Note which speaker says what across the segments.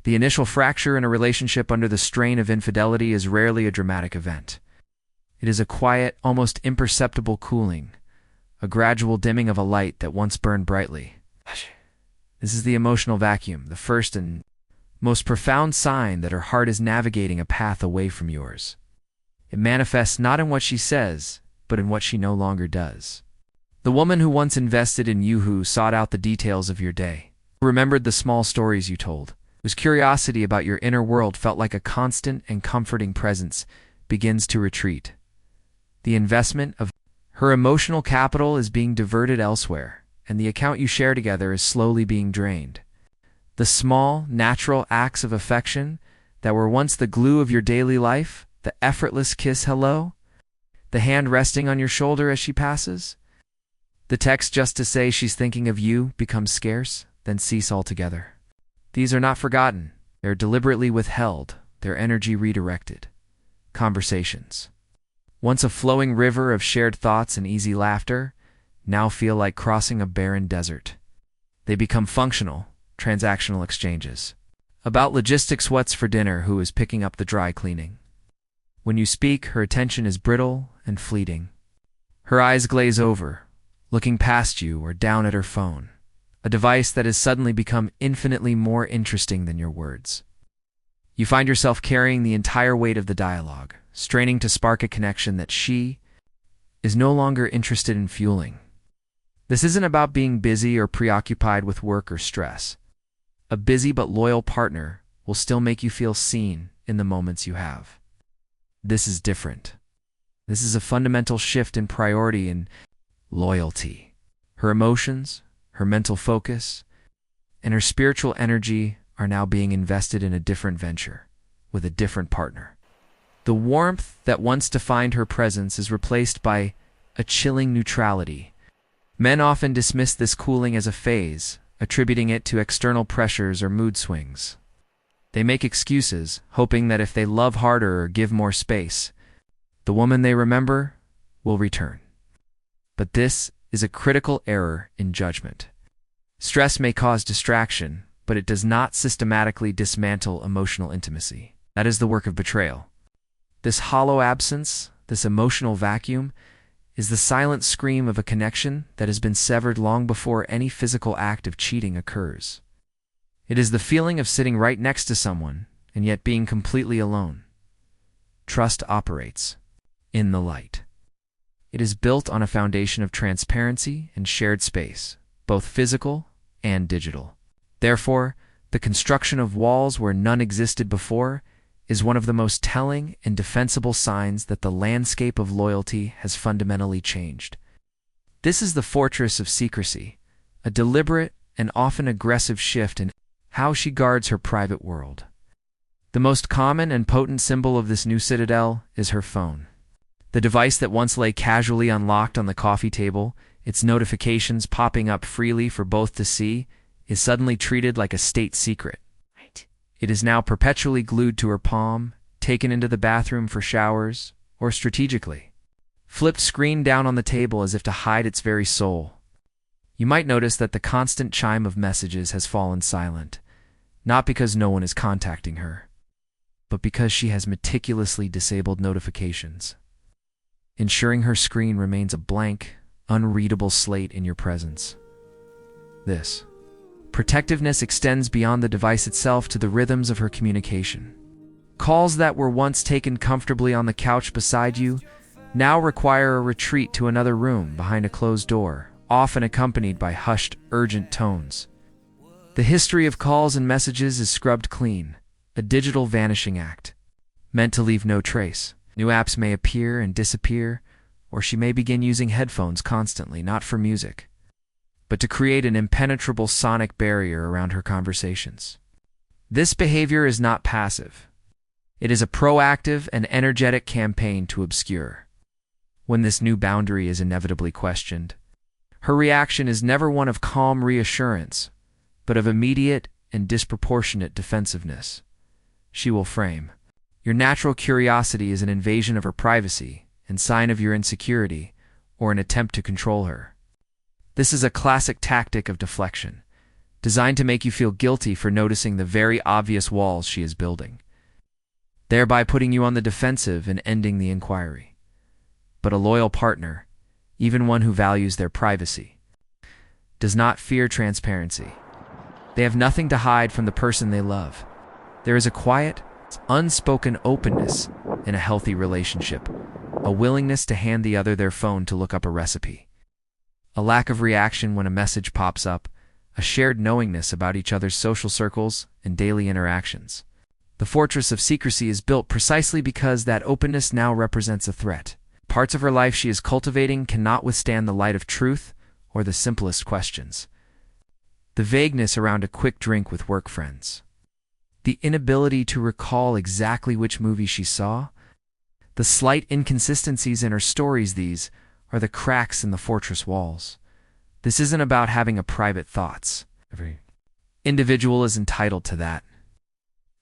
Speaker 1: The initial fracture in a relationship under the strain of infidelity is rarely a dramatic event. It is a quiet, almost imperceptible cooling, a gradual dimming of a light that once burned brightly. This is the emotional vacuum, the first and most profound sign that her heart is navigating a path away from yours. It manifests not in what she says, but in what she no longer does. The woman who once invested in you, who sought out the details of your day, who remembered the small stories you told, whose curiosity about your inner world felt like a constant and comforting presence, begins to retreat. The investment of her emotional capital is being diverted elsewhere, and the account you share together is slowly being drained. The small, natural acts of affection that were once the glue of your daily life, the effortless kiss hello, the hand resting on your shoulder as she passes, the text just to say she's thinking of you, become scarce, then cease altogether. These are not forgotten. They're deliberately withheld, their energy redirected. Conversations, once a flowing river of shared thoughts and easy laughter, now feel like crossing a barren desert. They become functional, transactional exchanges. About logistics, what's for dinner, who is picking up the dry cleaning. When you speak, her attention is brittle and fleeting. Her eyes glaze over, looking past you or down at her phone, a device that has suddenly become infinitely more interesting than your words. You find yourself carrying the entire weight of the dialogue, straining to spark a connection that she is no longer interested in fueling. This isn't about being busy or preoccupied with work or stress. A busy but loyal partner will still make you feel seen in the moments you have. This is different. This is a fundamental shift in priority and loyalty. Her emotions, her mental focus, and her spiritual energy are now being invested in a different venture, with a different partner. The warmth that once defined her presence is replaced by a chilling neutrality. Men often dismiss this cooling as a phase, attributing it to external pressures or mood swings. They make excuses, hoping that if they love harder or give more space, the woman they remember will return. But this is a critical error in judgment. Stress may cause distraction, but it does not systematically dismantle emotional intimacy. That is the work of betrayal. This hollow absence, this emotional vacuum, is the silent scream of a connection that has been severed long before any physical act of cheating occurs. It is the feeling of sitting right next to someone and yet being completely alone. Trust operates in the light. It is built on a foundation of transparency and shared space, both physical and digital. Therefore, the construction of walls where none existed before is one of the most telling and defensible signs that the landscape of loyalty has fundamentally changed. This is the fortress of secrecy, a deliberate and often aggressive shift in how she guards her private world. The most common and potent symbol of this new citadel is her phone. The device that once lay casually unlocked on the coffee table, its notifications popping up freely for both to see, is suddenly treated like a state secret. It is now perpetually glued to her palm, taken into the bathroom for showers, or strategically flipped screen down on the table as if to hide its very soul. You might notice that the constant chime of messages has fallen silent, not because no one is contacting her, but because she has meticulously disabled notifications, ensuring her screen remains a blank, unreadable slate in your presence. This protectiveness extends beyond the device itself to the rhythms of her communication. Calls that were once taken comfortably on the couch beside you now require a retreat to another room behind a closed door, often accompanied by hushed, urgent tones. The history of calls and messages is scrubbed clean, a digital vanishing act, meant to leave no trace. New apps may appear and disappear, or she may begin using headphones constantly, not for music, but to create an impenetrable sonic barrier around her conversations. This behavior is not passive. It is a proactive and energetic campaign to obscure. When this new boundary is inevitably questioned, her reaction is never one of calm reassurance, but of immediate and disproportionate defensiveness. She will frame your natural curiosity as an invasion of her privacy and sign of your insecurity or an attempt to control her. This is a classic tactic of deflection, designed to make you feel guilty for noticing the very obvious walls she is building, thereby putting you on the defensive and ending the inquiry. But a loyal partner, even one who values their privacy, does not fear transparency. They have nothing to hide from the person they love. There is a quiet, unspoken openness in a healthy relationship, a willingness to hand the other their phone to look up a recipe, a lack of reaction when a message pops up, a shared knowingness about each other's social circles and daily interactions. The fortress of secrecy is built precisely because that openness now represents a threat. Parts of her life she is cultivating cannot withstand the light of truth or the simplest questions. The vagueness around a quick drink with work friends, the inability to recall exactly which movie she saw, the slight inconsistencies in her stories, these are the cracks in the fortress walls. This isn't about having a private thoughts. Every individual is entitled to that.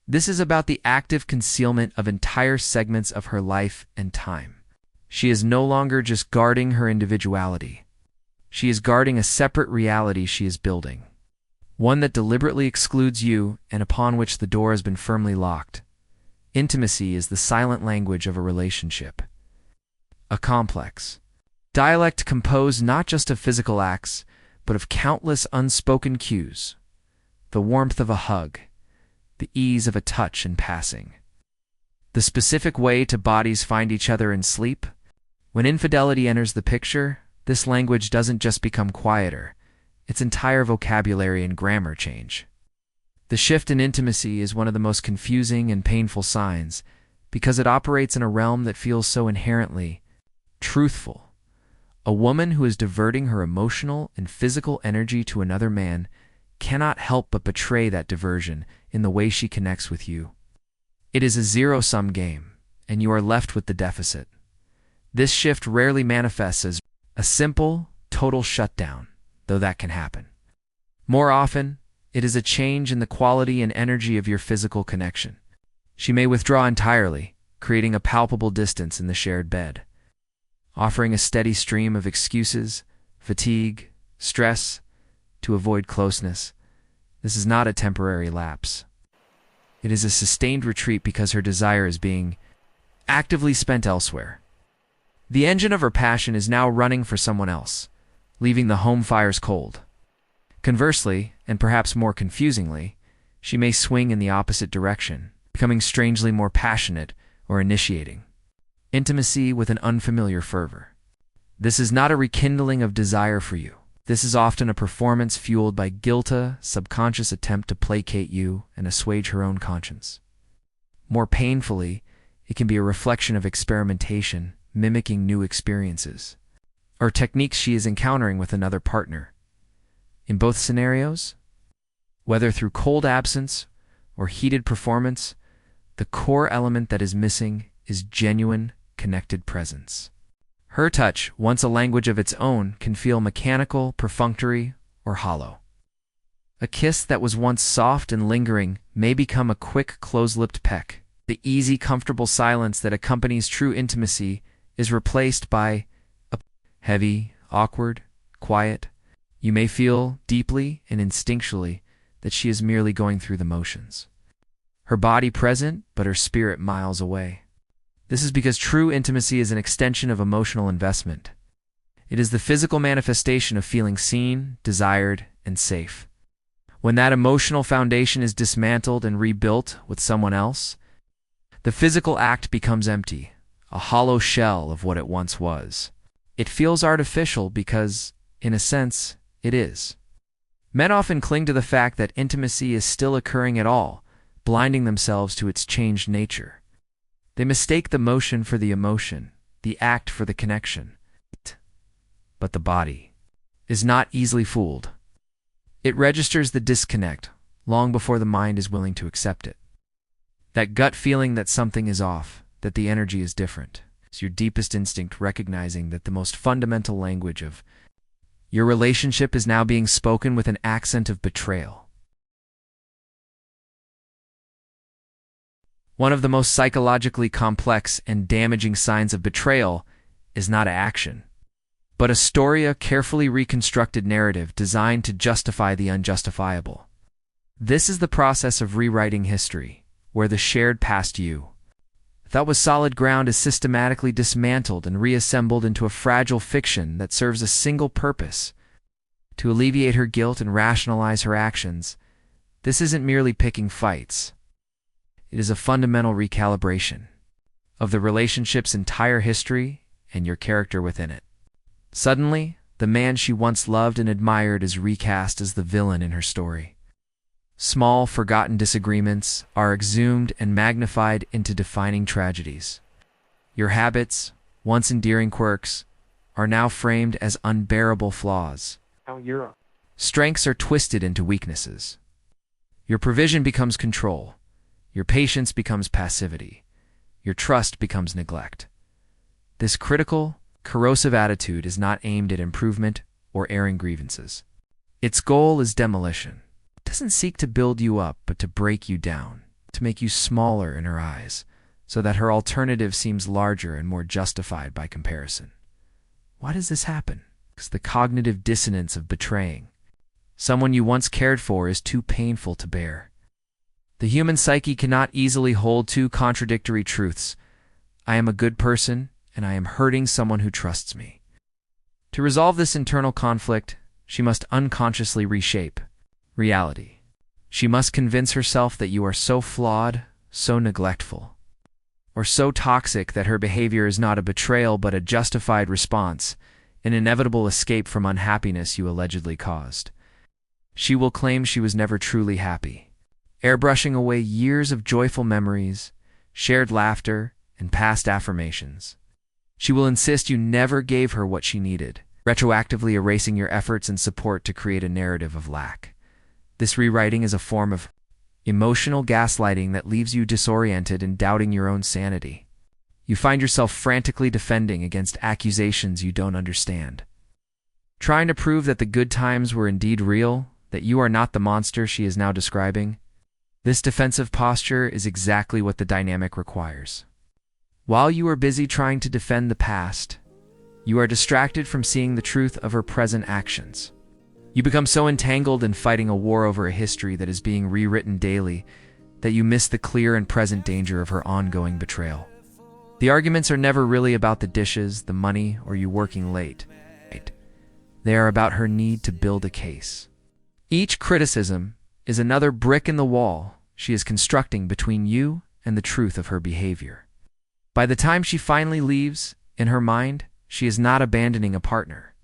Speaker 1: This is about the active concealment of entire segments of her life and time. She is no longer just guarding her individuality. She is guarding a separate reality she is building, one that deliberately excludes you and upon which the door has been firmly locked. Intimacy is the silent language of a relationship, a complex dialect composed not just of physical acts, but of countless unspoken cues, the warmth of a hug, the ease of a touch in passing, the specific way two bodies find each other in sleep. When infidelity enters the picture, this language doesn't just become quieter, its entire vocabulary and grammar change. The shift in intimacy is one of the most confusing and painful signs because it operates in a realm that feels so inherently truthful. A woman who is diverting her emotional and physical energy to another man cannot help but betray that diversion in the way she connects with you. It is a zero-sum game, and you are left with the deficit. This shift rarely manifests as a simple, total shutdown, though that can happen. More often, it is a change in the quality and energy of your physical connection. She may withdraw entirely, creating a palpable distance in the shared bed, offering a steady stream of excuses, fatigue, stress, to avoid closeness. This is not a temporary lapse. It is a sustained retreat because her desire is being actively spent elsewhere. The engine of her passion is now running for someone else, leaving the home fires cold. Conversely, and perhaps more confusingly, she may swing in the opposite direction, becoming strangely more passionate or initiating intimacy with an unfamiliar fervor. This is not a rekindling of desire for you. This is often a performance fueled by guilt, subconscious attempt to placate you and assuage her own conscience. More painfully, it can be a reflection of experimentation, mimicking new experiences, or techniques she is encountering with another partner. In both scenarios, whether through cold absence or heated performance, the core element that is missing is genuine, connected presence. Her touch, once a language of its own, can feel mechanical, perfunctory, or hollow. A kiss that was once soft and lingering may become a quick, close-lipped peck. The easy, comfortable silence that accompanies true intimacy is replaced by a heavy, awkward, quiet. You may feel deeply and instinctually that she is merely going through the motions. Her body present, but her spirit miles away. This is because true intimacy is an extension of emotional investment. It is the physical manifestation of feeling seen, desired, and safe. When that emotional foundation is dismantled and rebuilt with someone else, the physical act becomes empty, a hollow shell of what it once was. It feels artificial because, in a sense, it is. Men often cling to the fact that intimacy is still occurring at all, blinding themselves to its changed nature. They mistake the motion for the emotion, the act for the connection. But the body is not easily fooled. It registers the disconnect long before the mind is willing to accept it. That gut feeling that something is off, that the energy is different, is your deepest instinct recognizing that the most fundamental language of your relationship is now being spoken with an accent of betrayal. One of the most psychologically complex and damaging signs of betrayal is not action, but a story, a carefully reconstructed narrative designed to justify the unjustifiable. This is the process of rewriting history, where the shared past you that was solid ground is systematically dismantled and reassembled into a fragile fiction that serves a single purpose: to alleviate her guilt and rationalize her actions. This isn't merely picking fights. It is a fundamental recalibration of the relationship's entire history and your character within it. Suddenly, the man she once loved and admired is recast as the villain in her story. Small, forgotten disagreements are exhumed and magnified into defining tragedies. Your habits, once endearing quirks, are now framed as unbearable flaws. Strengths are twisted into weaknesses. Your provision becomes control. Your patience becomes passivity. Your trust becomes neglect. This critical, corrosive attitude is not aimed at improvement or airing grievances. Its goal is demolition. It doesn't seek to build you up, but to break you down, to make you smaller in her eyes, so that her alternative seems larger and more justified by comparison. Why does this happen? Because the cognitive dissonance of betraying someone you once cared for is too painful to bear. The human psyche cannot easily hold two contradictory truths: I am a good person, and I am hurting someone who trusts me. To resolve this internal conflict, she must unconsciously reshape reality. She must convince herself that you are so flawed, so neglectful, or so toxic that her behavior is not a betrayal but a justified response, an inevitable escape from unhappiness you allegedly caused. She will claim she was never truly happy, airbrushing away years of joyful memories, shared laughter, and past affirmations. She will insist you never gave her what she needed, retroactively erasing your efforts and support to create a narrative of lack. This rewriting is a form of emotional gaslighting that leaves you disoriented and doubting your own sanity. You find yourself frantically defending against accusations you don't understand, trying to prove that the good times were indeed real, that you are not the monster she is now describing. This defensive posture is exactly what the dynamic requires. While you are busy trying to defend the past, you are distracted from seeing the truth of her present actions. You become so entangled in fighting a war over a history that is being rewritten daily that you miss the clear and present danger of her ongoing betrayal. The arguments are never really about the dishes, the money, or you working late. They are about her need to build a case. Each criticism is another brick in the wall she is constructing between you and the truth of her behavior. By the time she finally leaves, in her mind, she is not abandoning a partner.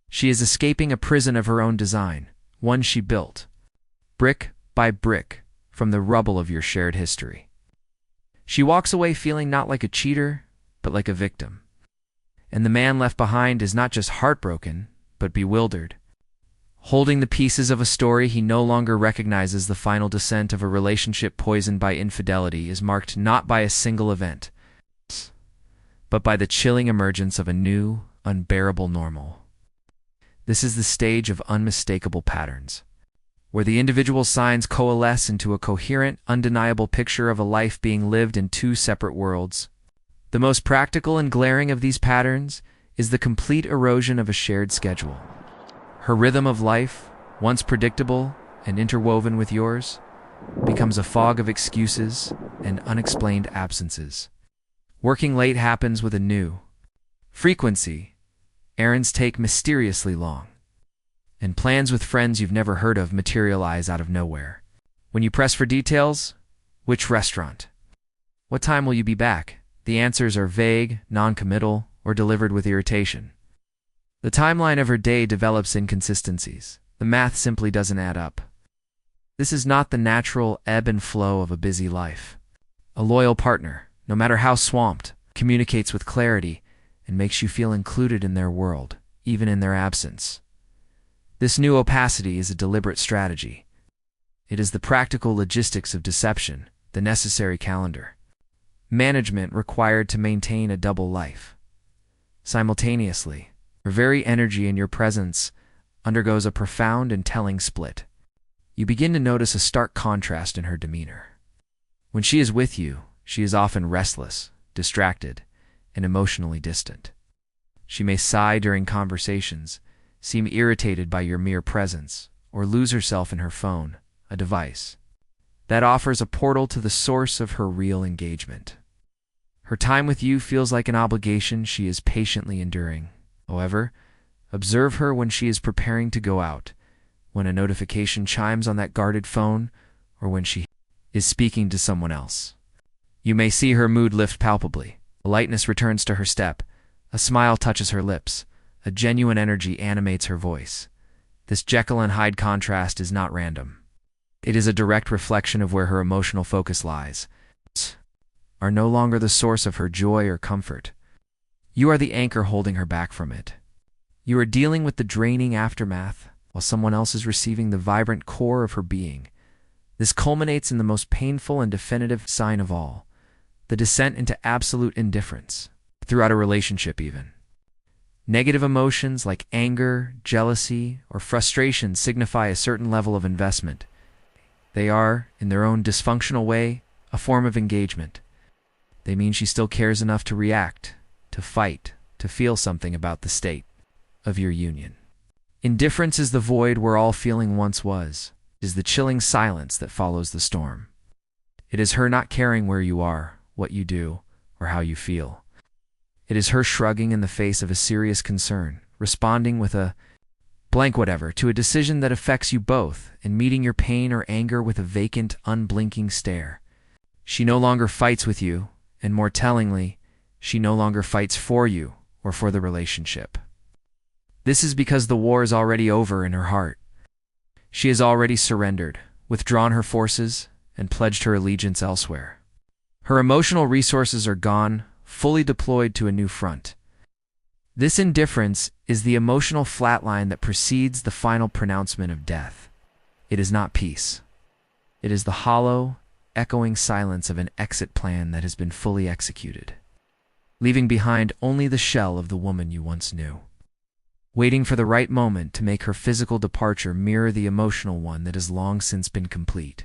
Speaker 1: She is escaping a prison of her own design, one she built, brick by brick, from the rubble of your shared history. She walks away feeling not like a cheater, but like a victim. And the man left behind is not just heartbroken, but bewildered, holding the pieces of a story he no longer recognizes. The final descent of a relationship poisoned by infidelity is marked not by a single event, but by the chilling emergence of a new, unbearable normal. This is the stage of unmistakable patterns, where the individual signs coalesce into a coherent, undeniable picture of a life being lived in two separate worlds. The most practical and glaring of these patterns is the complete erosion of a shared schedule. Her rhythm of life, once predictable and interwoven with yours, becomes a fog of excuses and unexplained absences. Working late happens with a new frequency. Errands take mysteriously long, and plans with friends you've never heard of materialize out of nowhere. When you press for details, which restaurant? What time will you be back? The answers are vague, non-committal, or delivered with irritation. The timeline of her day develops inconsistencies. The math simply doesn't add up. This is not the natural ebb and flow of a busy life. A loyal partner, no matter how swamped, communicates with clarity and makes you feel included in their world, even in their absence. This new opacity is a deliberate strategy. It is the practical logistics of deception, the necessary calendar management required to maintain a double life. Simultaneously, her very energy in your presence undergoes a profound and telling split. You begin to notice a stark contrast in her demeanor. When she is with you, she is often restless, distracted, and emotionally distant. She may sigh during conversations, seem irritated by your mere presence, or lose herself in her phone, a device that offers a portal to the source of her real engagement. Her time with you feels like an obligation she is patiently enduring. However, observe her when she is preparing to go out, when a notification chimes on that guarded phone, or when she is speaking to someone else. You may see her mood lift palpably. A lightness returns to her step. A smile touches her lips. A genuine energy animates her voice. This Jekyll and Hyde contrast is not random. It is a direct reflection of where her emotional focus lies. Are no longer the source of her joy or comfort. You are the anchor holding her back from it. You are dealing with the draining aftermath, while someone else is receiving the vibrant core of her being. This culminates in the most painful and definitive sign of all, the descent into absolute indifference, throughout a relationship even. Negative emotions like anger, jealousy, or frustration signify a certain level of investment. They are, in their own dysfunctional way, a form of engagement. They mean she still cares enough to react, to fight, to feel something about the state of your union. Indifference is the void where all feeling once was. It is the chilling silence that follows the storm. It is her not caring where you are, what you do, or how you feel. It is her shrugging in the face of a serious concern, responding with a blank whatever to a decision that affects you both, and meeting your pain or anger with a vacant, unblinking stare. She no longer fights with you, and more tellingly, she no longer fights for you or for the relationship. This is because the war is already over in her heart. She has already surrendered, withdrawn her forces, and pledged her allegiance elsewhere. Her emotional resources are gone, fully deployed to a new front. This indifference is the emotional flatline that precedes the final pronouncement of death. It is not peace. It is the hollow, echoing silence of an exit plan that has been fully executed, leaving behind only the shell of the woman you once knew, waiting for the right moment to make her physical departure mirror the emotional one that has long since been complete.